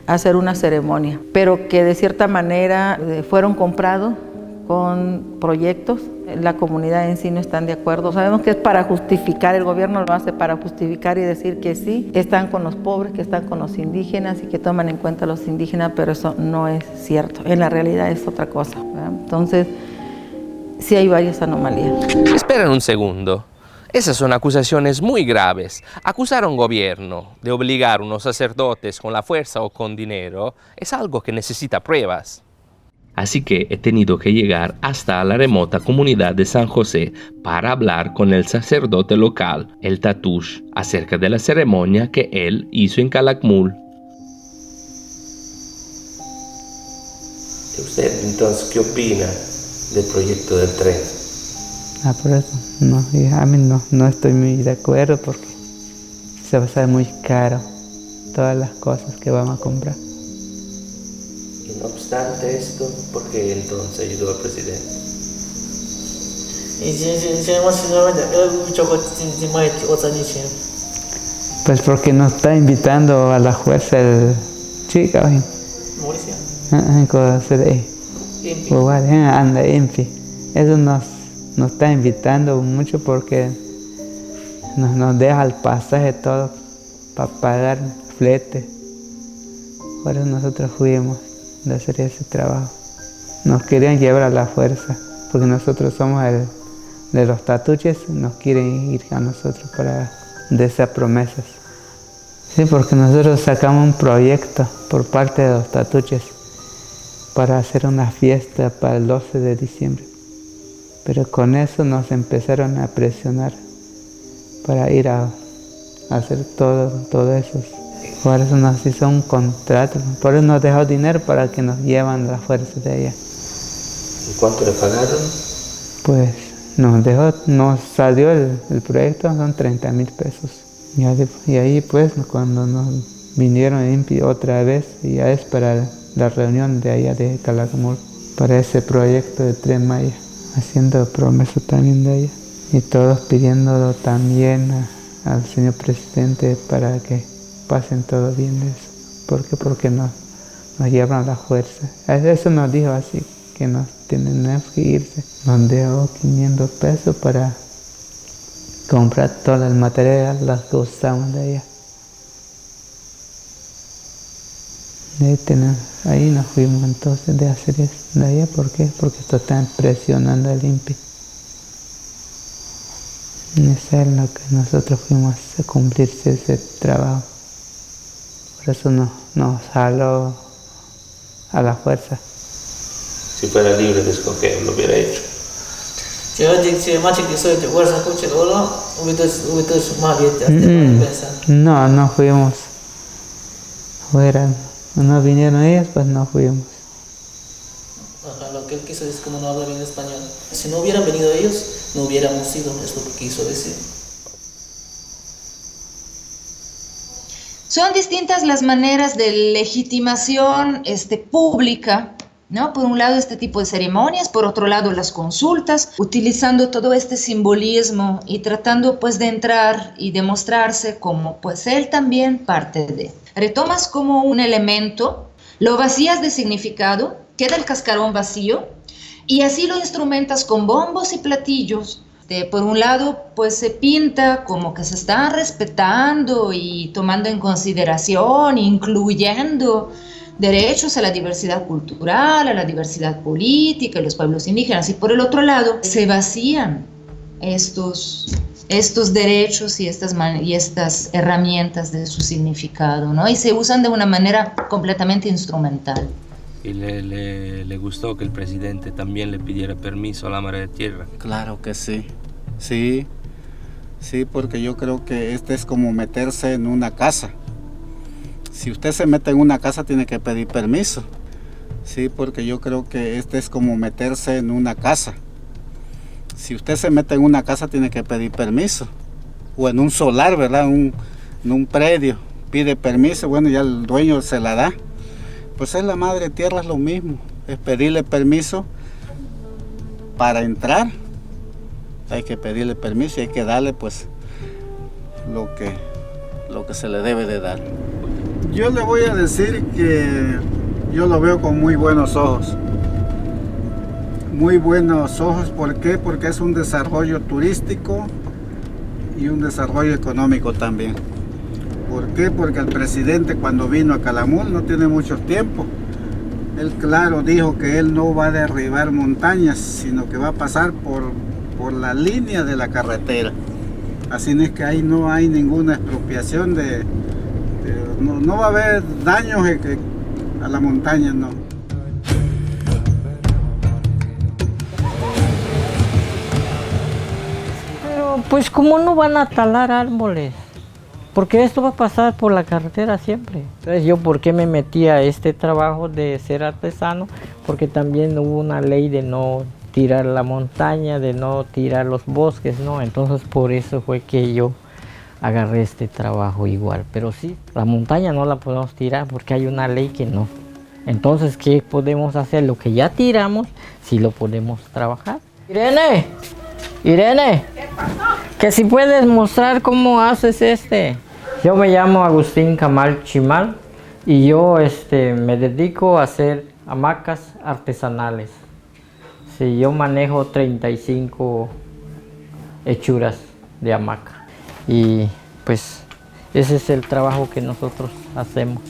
a hacer una ceremonia, pero que de cierta manera fueron comprados con proyectos. La comunidad en sí no están de acuerdo. Sabemos que es para justificar, el gobierno lo hace para justificar y decir que sí, están con los pobres, que están con los indígenas y que toman en cuenta a los indígenas, pero eso no es cierto. En la realidad es otra cosa, ¿verdad? Entonces, sí hay varias anomalías. Esperen un segundo. Esas son acusaciones muy graves. Acusar a un gobierno de obligar a unos sacerdotes con la fuerza o con dinero es algo que necesita pruebas. Así que he tenido que llegar hasta la remota comunidad de San José para hablar con el sacerdote local, el Tatush, acerca de la ceremonia que él hizo en Calakmul. ¿Y usted entonces qué opina del proyecto del tren? Por eso a mí no estoy muy de acuerdo porque se va a ser muy caro todas las cosas que vamos a comprar. No obstante esto, ¿por qué entonces ayudó al presidente? Pues porque nos está invitando a la fuerza el chico. Eso nos está invitando mucho porque nos deja el pasaje todo para pagar flete. Por eso nosotros fuimos de hacer ese trabajo. Nos querían llevar a la fuerza, porque nosotros somos de los tatuches, nos quieren ir a nosotros para de esas promesas. Sí, porque nosotros sacamos un proyecto por parte de los tatuches para hacer una fiesta para el 12 de diciembre. Pero con eso nos empezaron a presionar para ir a hacer todo eso. Por eso nos hizo un contrato, por eso nos dejó dinero para que nos llevan las fuerzas de allá. ¿Y cuánto le pagaron? Pues nos salió el proyecto, son 30,000 pesos. Y ahí pues cuando nos vinieron INPI otra vez, ya es para la reunión de allá de Calakmul, para ese proyecto de Tren Maya, haciendo promesas también de allá. Y todos pidiéndolo también al señor presidente para que pasen todo bien de eso. ¿Por qué? Porque nos llevan a la fuerza. Eso nos dijo así, que nos tienen que irse. Nos dejó 500 pesos para comprar todo el material, las que usamos de allá. Ahí nos fuimos entonces de hacer eso de allá. ¿Por qué? Porque esto está presionando al INPI. Eso es lo que nosotros fuimos a cumplirse ese trabajo. Por eso nos jaló a la fuerza. Si fuera libre de escoger, lo hubiera hecho. No fuimos. No vinieron ellos, pues no fuimos. Lo que él quiso decir, como no habla bien español. Si no hubieran venido ellos, no hubiéramos ido, es lo que quiso decir. Son distintas las maneras de legitimación pública ¿no? Por un lado este tipo de ceremonias, por otro lado las consultas, utilizando todo este simbolismo y tratando pues de entrar y demostrarse como pues él también parte de. Retomas como un elemento, lo vacías de significado, queda el cascarón vacío y así lo instrumentas con bombos y platillos. Por un lado, pues se pinta como que se está respetando y tomando en consideración, incluyendo derechos a la diversidad cultural, a la diversidad política, a los pueblos indígenas. Y por el otro lado, se vacían estos derechos y estas herramientas de su significado, ¿no? Y se usan de una manera completamente instrumental. ¿Y le gustó que el presidente también le pidiera permiso a la Madre Tierra? Claro que sí. Sí, porque yo creo que es como meterse en una casa. Si usted se mete en una casa tiene que pedir permiso. Sí, porque yo creo que es como meterse en una casa. Si usted se mete en una casa tiene que pedir permiso. O en un solar, ¿verdad? En un predio. Pide permiso, bueno, ya el dueño se la da. Pues es la Madre Tierra, es lo mismo. Es pedirle permiso para entrar. Hay que pedirle permiso y hay que darle pues lo que se le debe de dar. Yo le voy a decir que yo lo veo con muy buenos ojos. Muy buenos ojos, ¿por qué? Porque es un desarrollo turístico y un desarrollo económico también. ¿Por qué? Porque el presidente cuando vino a Calakmul, no tiene mucho tiempo, él claro dijo que él no va a derribar montañas, sino que va a pasar por la línea de la carretera. Así es que ahí no hay ninguna expropiación no va a haber daños a la montaña, no. Pero pues ¿cómo no van a talar árboles? Porque esto va a pasar por la carretera siempre. Entonces yo, ¿por qué me metí a este trabajo de ser artesano? Porque también hubo una ley de no tirar la montaña, de no tirar los bosques, ¿no? Entonces por eso fue que yo agarré este trabajo igual. Pero sí, la montaña no la podemos tirar porque hay una ley que no. Entonces, ¿qué podemos hacer? Lo que ya tiramos, sí lo podemos trabajar. Irene, ¿qué pasó? Que si puedes mostrar cómo haces Yo me llamo Agustín Camal Chimal y yo me dedico a hacer hamacas artesanales. Sí, yo manejo 35 hechuras de hamaca y pues ese es el trabajo que nosotros hacemos.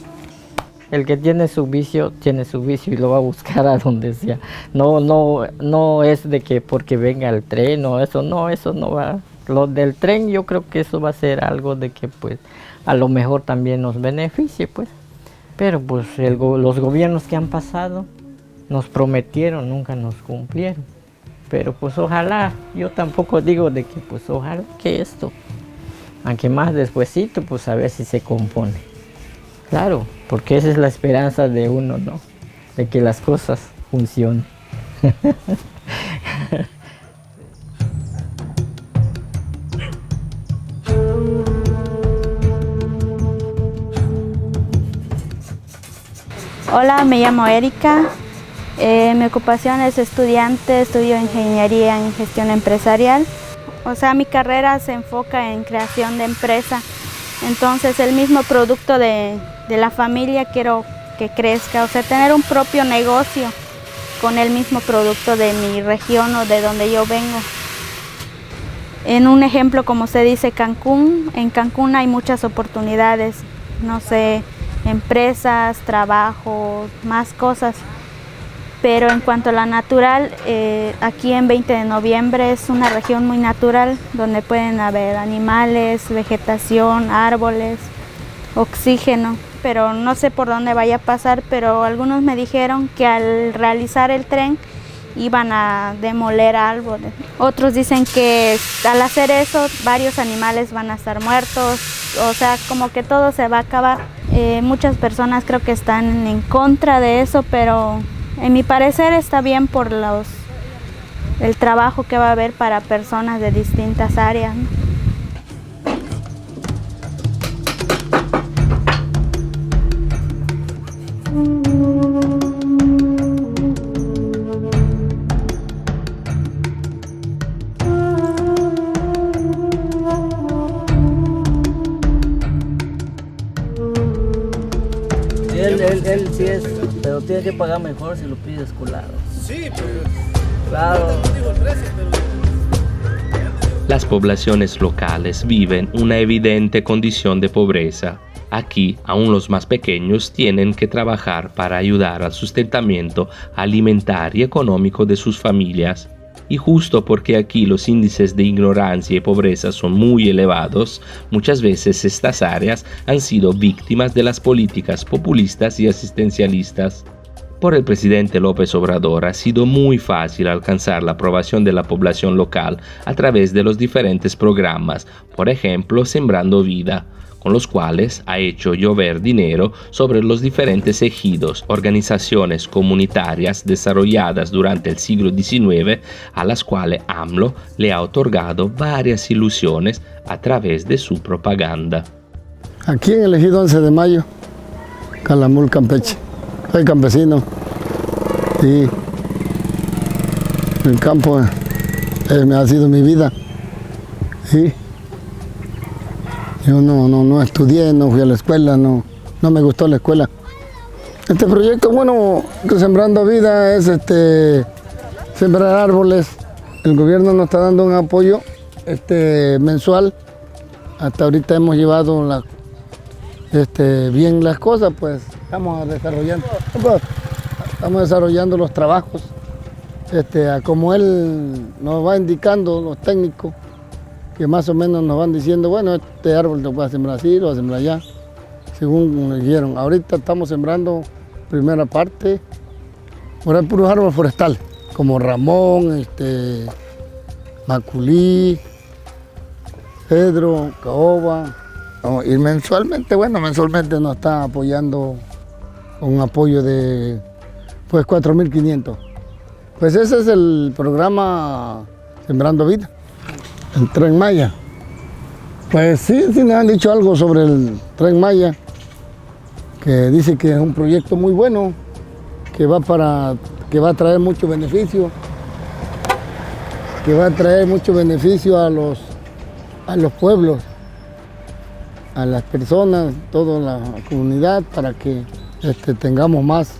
El que tiene su vicio y lo va a buscar a donde sea. No es de que porque venga el tren o eso no va. Lo del tren yo creo que eso va a ser algo de que pues a lo mejor también nos beneficie pues. Pero pues los gobiernos que han pasado nos prometieron, nunca nos cumplieron. Pero pues ojalá, yo tampoco digo de que pues ojalá que esto, aunque más despuesito pues a ver si se compone. Claro, porque esa es la esperanza de uno, ¿no? De que las cosas funcionen. Hola, me llamo Erika. Mi ocupación es estudiante, estudio ingeniería en gestión empresarial. O sea, mi carrera se enfoca en creación de empresa. Entonces, el mismo producto de la familia quiero que crezca, o sea, tener un propio negocio con el mismo producto de mi región o de donde yo vengo. En un ejemplo, como se dice Cancún, en Cancún hay muchas oportunidades, no sé, empresas, trabajo, más cosas. Pero en cuanto a la natural, aquí en 20 de noviembre es una región muy natural donde pueden haber animales, vegetación, árboles, oxígeno. Pero no sé por dónde vaya a pasar, pero algunos me dijeron que al realizar el tren iban a demoler árboles. Otros dicen que al hacer eso varios animales van a estar muertos, o sea, como que todo se va a acabar. Muchas personas creo que están en contra de eso, pero en mi parecer está bien por el trabajo que va a haber para personas de distintas áreas, ¿no? Él sí es, pero tiene que pagar mejor si lo pides colado. Sí, pero... Claro. Las poblaciones locales viven una evidente condición de pobreza. Aquí, aún los más pequeños tienen que trabajar para ayudar al sustentamiento alimentario y económico de sus familias. Y justo porque aquí los índices de ignorancia y pobreza son muy elevados, muchas veces estas áreas han sido víctimas de las políticas populistas y asistencialistas. Por el presidente López Obrador ha sido muy fácil alcanzar la aprobación de la población local a través de los diferentes programas, por ejemplo, Sembrando Vida, con los cuales ha hecho llover dinero sobre los diferentes ejidos, organizaciones comunitarias desarrolladas durante el siglo XIX, a las cuales AMLO le ha otorgado varias ilusiones a través de su propaganda. Aquí en el ejido 11 de Mayo, Calakmul, Campeche. Soy campesino y el campo me ha sido mi vida. Y yo no estudié, no fui a la escuela, no me gustó la escuela. Este proyecto, bueno, que Sembrando Vida es sembrar árboles. El gobierno nos está dando un apoyo mensual. Hasta ahorita hemos llevado bien las cosas, pues estamos desarrollando los trabajos, como él nos va indicando, los técnicos, que más o menos nos van diciendo, bueno, este árbol lo voy a sembrar así, lo voy a sembrar allá, según nos dijeron. Ahorita estamos sembrando primera parte, por ahí puros árboles forestales, como ramón, maculí, cedro, caoba. Y mensualmente nos está apoyando con un apoyo de 4.500. Pues ese es el programa Sembrando Vida, el Tren Maya. Pues sí nos han dicho algo sobre el Tren Maya, que dice que es un proyecto muy bueno, que va a traer mucho beneficio, a los pueblos, a las personas, toda la comunidad, para que tengamos más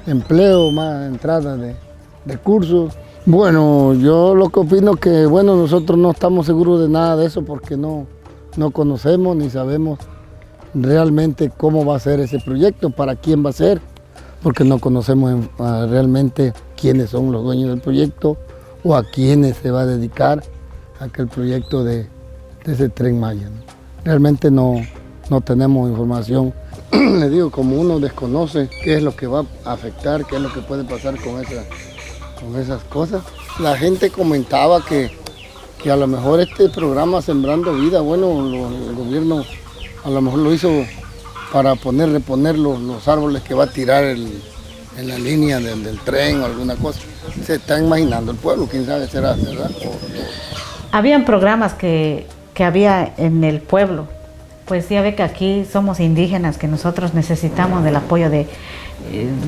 empleo, más entrada de cursos. Bueno, yo lo que opino que, nosotros no estamos seguros de nada de eso porque no conocemos ni sabemos realmente cómo va a ser ese proyecto, para quién va a ser, porque no conocemos realmente quiénes son los dueños del proyecto o a quiénes se va a dedicar aquel proyecto de ese Tren Maya, ¿no? Realmente no tenemos información. Le digo, como uno desconoce qué es lo que va a afectar, qué es lo que puede pasar con esas cosas. La gente comentaba que a lo mejor este programa Sembrando Vida, el gobierno a lo mejor lo hizo para reponer los árboles que va a tirar en la línea del tren o alguna cosa. Se está imaginando el pueblo, quién sabe será, ¿verdad? Habían programas que había en el pueblo, pues ya ve que aquí somos indígenas, que nosotros necesitamos del apoyo de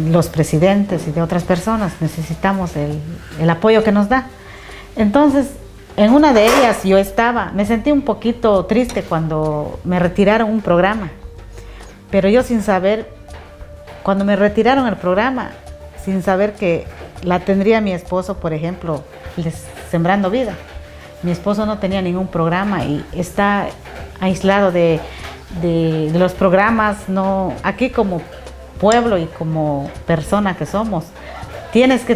los presidentes y de otras personas, necesitamos el apoyo que nos da. Entonces, en una de ellas me sentí un poquito triste cuando me retiraron un programa, pero yo sin saber, cuando me retiraron el programa, sin saber que la tendría mi esposo, por ejemplo, Sembrando Vida. Mi esposo no tenía ningún programa y está aislado de los programas. Aquí como pueblo y como persona que somos, tienes que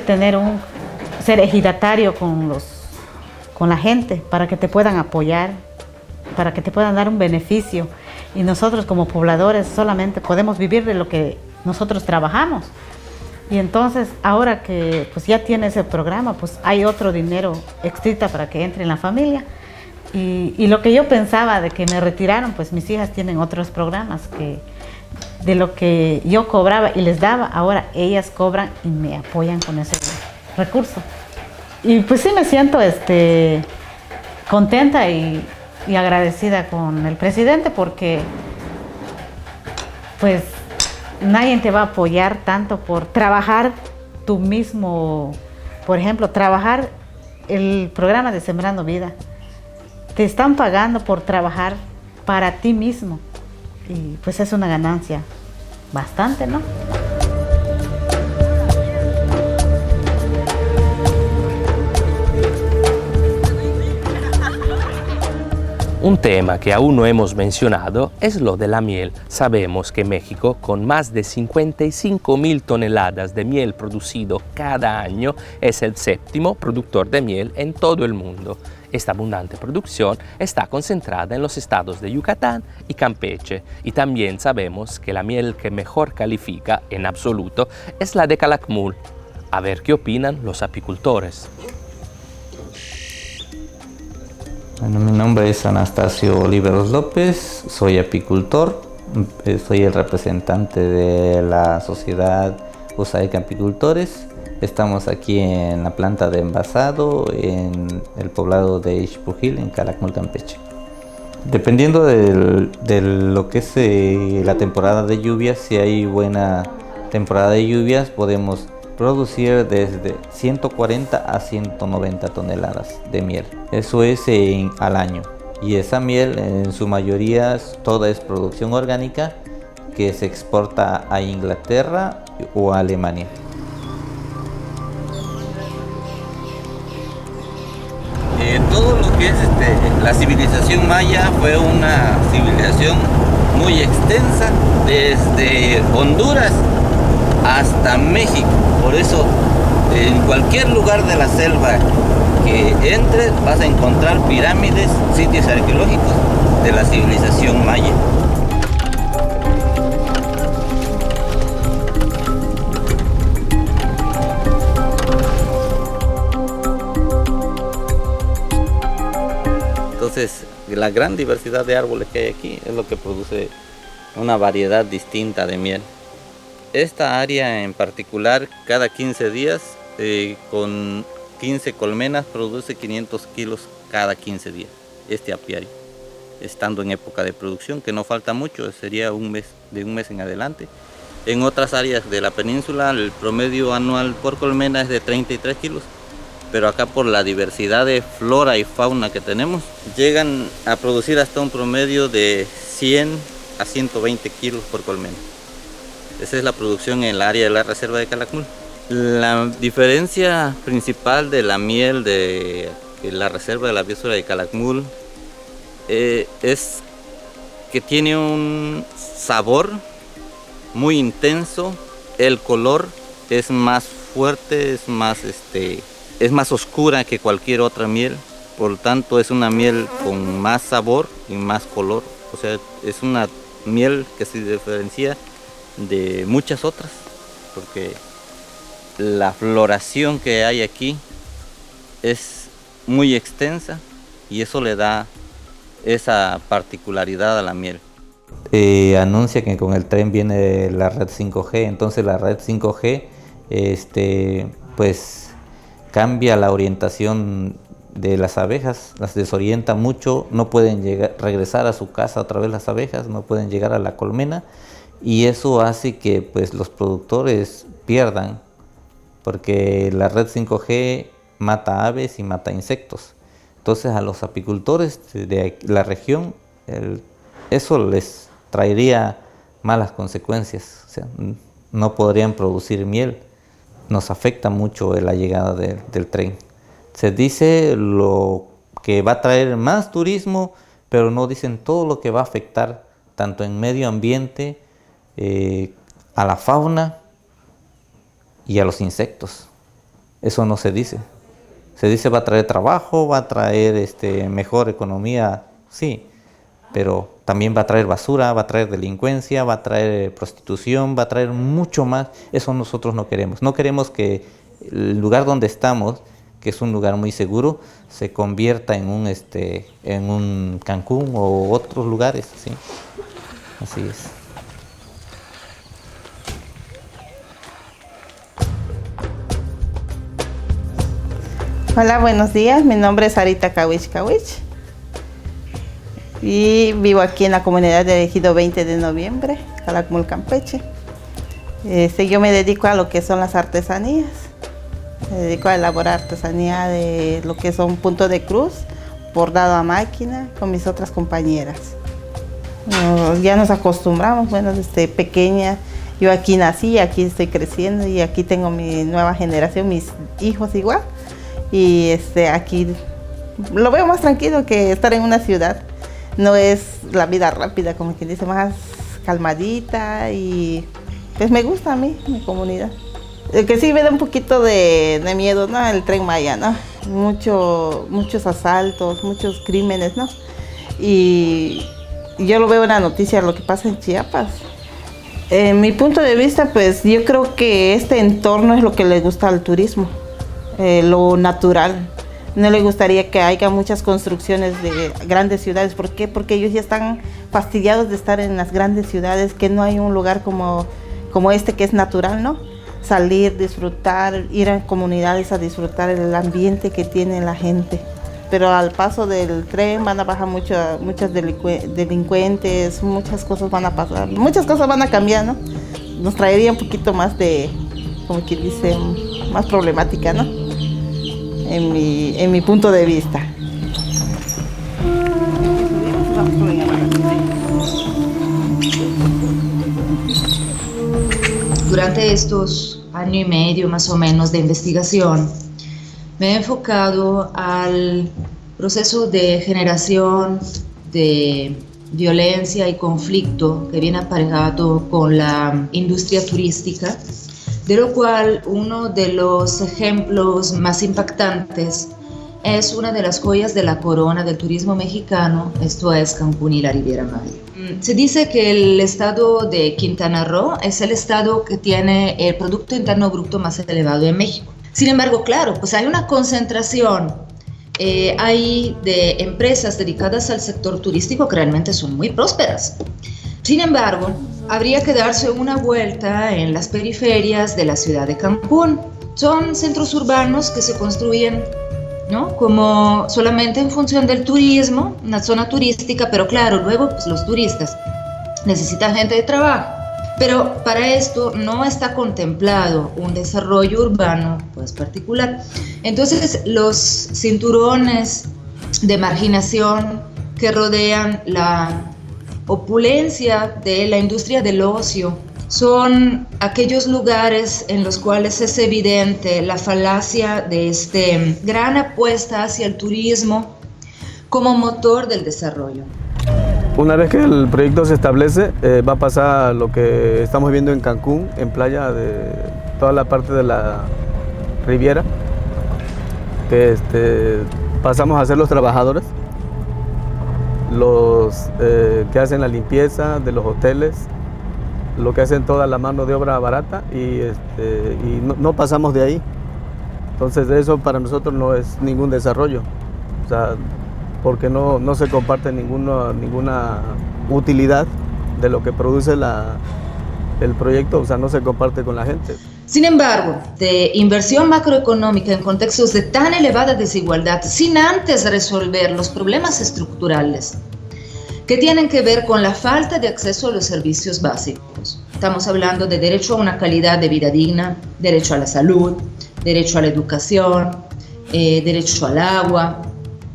ser ejidatario con la gente para que te puedan apoyar, para que te puedan dar un beneficio. Y nosotros como pobladores solamente podemos vivir de lo que nosotros trabajamos. Y entonces, ahora que pues ya tiene ese programa, pues hay otro dinero extra para que entre en la familia. Y lo que yo pensaba de que me retiraron, pues mis hijas tienen otros programas que de lo que yo cobraba y les daba, ahora ellas cobran y me apoyan con ese recurso. Y pues sí me siento contenta y agradecida con el presidente, porque pues nadie te va a apoyar tanto por trabajar tú mismo. Por ejemplo, trabajar el programa de Sembrando Vida. Te están pagando por trabajar para ti mismo. Y pues es una ganancia bastante, ¿no? Un tema que aún no hemos mencionado es lo de la miel. Sabemos que México, con más de 55.000 toneladas de miel producido cada año, es el séptimo productor de miel en todo el mundo. Esta abundante producción está concentrada en los estados de Yucatán y Campeche. Y también sabemos que la miel que mejor califica en absoluto es la de Calakmul. A ver qué opinan los apicultores. Bueno, mi nombre es Anastasio Oliveros López, soy apicultor, soy el representante de la sociedad USAIC Apicultores. Estamos aquí en la planta de envasado en el poblado de Ixpujil, en Calakmul, Campeche. Dependiendo de lo que es la temporada de lluvias, si hay buena temporada de lluvias, podemos producir desde 140 a 190 toneladas de miel. Eso es al año. Y esa miel en su mayoría toda es producción orgánica que se exporta a Inglaterra o a Alemania. Todo lo que es la civilización maya fue una civilización muy extensa desde Honduras hasta México. Por eso en cualquier lugar de la selva que entres vas a encontrar pirámides, sitios arqueológicos de la civilización maya. Entonces, la gran diversidad de árboles que hay aquí es lo que produce una variedad distinta de miel. Esta área en particular, cada 15 días, con 15 colmenas, produce 500 kilos cada 15 días, este apiario. Estando en época de producción, que no falta mucho, sería un mes, de un mes en adelante. En otras áreas de la península, el promedio anual por colmena es de 33 kilos. Pero acá por la diversidad de flora y fauna que tenemos, llegan a producir hasta un promedio de 100 a 120 kilos por colmena. Esa es la producción en el área de la reserva de Calakmul. La diferencia principal de la miel de la reserva de la biosfera de Calakmul es que tiene un sabor muy intenso, el color es más fuerte, es más oscura que cualquier otra miel, por lo tanto es una miel con más sabor y más color. O sea, es una miel que se diferencia de muchas otras, porque la floración que hay aquí es muy extensa y eso le da esa particularidad a la miel. Anuncia que con el tren viene la red 5G, entonces la red 5G pues cambia la orientación de las abejas, las desorienta mucho, no pueden regresar a su casa otra vez las abejas, no pueden llegar a la colmena, y eso hace que pues los productores pierdan, porque la red 5G mata aves y mata insectos. Entonces a los apicultores de la región eso les traería malas consecuencias, o sea, no podrían producir miel. Nos afecta mucho la llegada del tren. Se dice lo que va a traer más turismo, pero no dicen todo lo que va a afectar tanto en medio ambiente, a la fauna y a los insectos. Eso no se dice. Se dice va a traer trabajo, va a traer mejor economía, sí, pero también va a traer basura, va a traer delincuencia, va a traer prostitución, va a traer mucho más. Eso nosotros no queremos. No queremos que el lugar donde estamos, que es un lugar muy seguro, se convierta en un Cancún o otros lugares, ¿sí? Así es. Hola, buenos días. Mi nombre es Arita Kawich y vivo aquí en la comunidad del Ejido 20 de noviembre, Calakmul, Campeche. Yo me dedico a lo que son las artesanías. Me dedico a elaborar artesanía de lo que son puntos de cruz, bordado a máquina con mis otras compañeras. Ya nos acostumbramos, bueno, desde pequeña Yo aquí nací, aquí estoy creciendo y aquí tengo mi nueva generación, mis hijos igual. Y aquí lo veo más tranquilo que estar en una ciudad. No es la vida rápida, como quien dice, más calmadita y pues me gusta a mí, mi comunidad. El que sí me da un poquito de miedo, ¿no? El Tren Maya, ¿no? Muchos asaltos, muchos crímenes, ¿no? Y yo lo veo en la noticia, lo que pasa en Chiapas. En mi punto de vista, pues yo creo que este entorno es lo que le gusta al turismo, lo natural. No le gustaría que haya muchas construcciones de grandes ciudades. ¿Por qué? Porque ellos ya están fastidiados de estar en las grandes ciudades, que no hay un lugar como este que es natural, ¿no? Salir, disfrutar, ir a comunidades a disfrutar el ambiente que tiene la gente. Pero al paso del tren van a bajar muchos delincuentes, muchas cosas van a pasar, muchas cosas van a cambiar, ¿no? Nos traería un poquito más de, como quien dice, más problemática, ¿no? En mi punto de vista. Durante estos año y medio más o menos de investigación, me he enfocado al proceso de generación de violencia y conflicto que viene aparejado con la industria turística, de lo cual uno de los ejemplos más impactantes es una de las joyas de la corona del turismo mexicano, esto es Cancún y la Riviera Maya. Se dice que el estado de Quintana Roo es el estado que tiene el Producto Interno Bruto más elevado en México. Sin embargo, claro, pues hay una concentración hay de empresas dedicadas al sector turístico que realmente son muy prósperas. Sin embargo, habría que darse una vuelta en las periferias de la ciudad de Cancún. Son centros urbanos que se construyen, ¿no?, como solamente en función del turismo, una zona turística, pero claro, luego pues, los turistas necesitan gente de trabajo. Pero para esto no está contemplado un desarrollo urbano pues, particular. Entonces, los cinturones de marginación que rodean la opulencia de la industria del ocio son aquellos lugares en los cuales es evidente la falacia de esta gran apuesta hacia el turismo como motor del desarrollo. Una vez que el proyecto se establece, va a pasar lo que estamos viendo en Cancún, en playa de toda la parte de la Riviera, que pasamos a ser los trabajadores, los que hacen la limpieza de los hoteles, lo que hacen toda la mano de obra barata y no pasamos de ahí. Entonces eso para nosotros no es ningún desarrollo, o sea, porque no se comparte ninguna utilidad de lo que produce el proyecto, o sea, no se comparte con la gente. Sin embargo, de inversión macroeconómica en contextos de tan elevada desigualdad, sin antes resolver los problemas estructurales que tienen que ver con la falta de acceso a los servicios básicos. Estamos hablando de derecho a una calidad de vida digna, derecho a la salud, derecho a la educación, derecho al agua.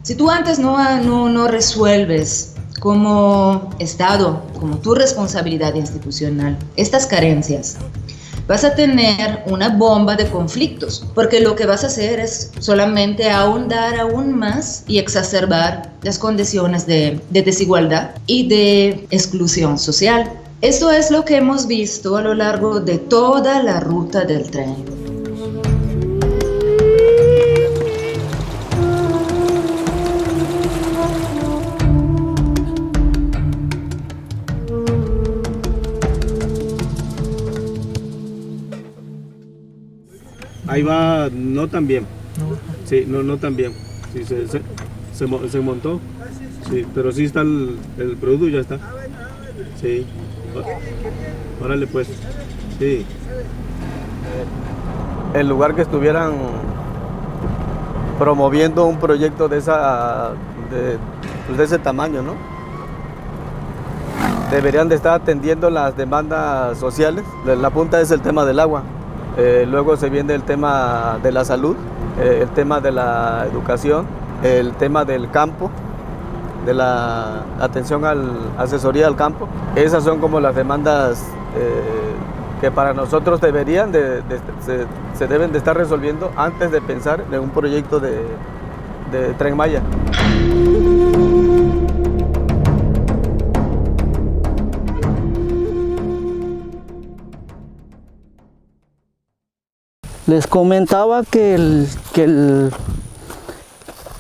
Si tú antes no resuelves como Estado, como tu responsabilidad institucional, estas carencias, vas a tener una bomba de conflictos, porque lo que vas a hacer es solamente ahondar aún más y exacerbar las condiciones de desigualdad y de exclusión social. Esto es lo que hemos visto a lo largo de toda la ruta del tren. Ahí va, no tan bien. Sí, no tan bien. Sí, se montó. Sí, pero sí está el producto, ya está. Sí. Órale pues. Sí. En lugar que estuvieran promoviendo un proyecto de ese tamaño, ¿no? Deberían de estar atendiendo las demandas sociales. La punta es el tema del agua. Luego se viene el tema de la salud, el tema de la educación, el tema del campo, de la atención asesoría al campo. Esas son como las demandas que para nosotros se deben de estar resolviendo antes de pensar en un proyecto de Tren Maya. Les comentaba que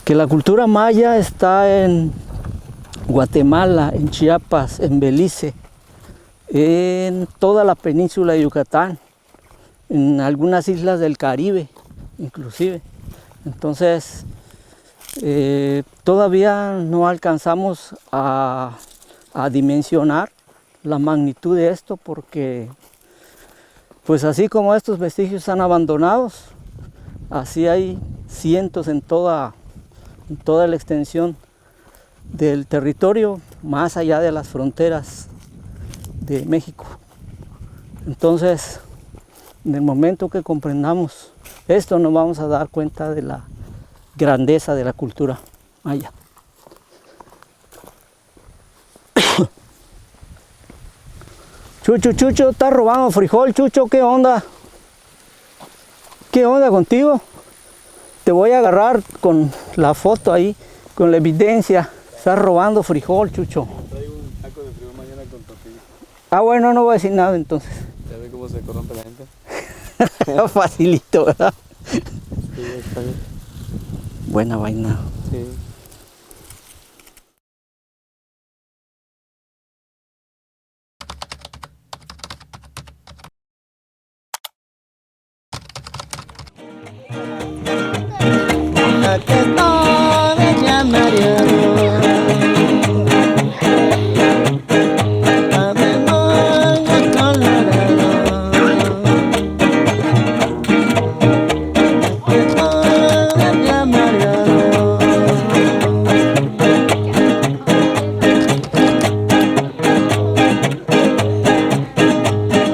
la cultura maya está en Guatemala, en Chiapas, en Belice, en toda la península de Yucatán, en algunas islas del Caribe, inclusive. Entonces, todavía no alcanzamos a dimensionar la magnitud de esto, porque pues así como estos vestigios están abandonados, así hay cientos en toda la extensión del territorio, más allá de las fronteras de México. Entonces, en el momento que comprendamos esto, nos vamos a dar cuenta de la grandeza de la cultura maya. Chucho, estás robando frijol, Chucho, ¿qué onda? ¿Qué onda contigo? Te voy a agarrar con la foto ahí, con la evidencia. Estás robando frijol, Chucho. Traigo un taco de frijol mañana con tortilla. Ah, bueno, no voy a decir nada entonces. Ya ve cómo se corrompe la gente. Facilito, ¿verdad? Sí, está bien. Buena vaina. Sí. Aquí estoy ya mareado, además colorado. Aquí estoy ya mareado.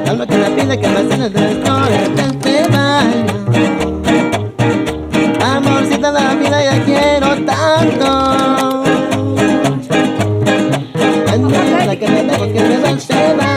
Algo que me pide que me hace de historia de este baño. Amorcita, la vida ya quiero tanto. La que me tengo que se va.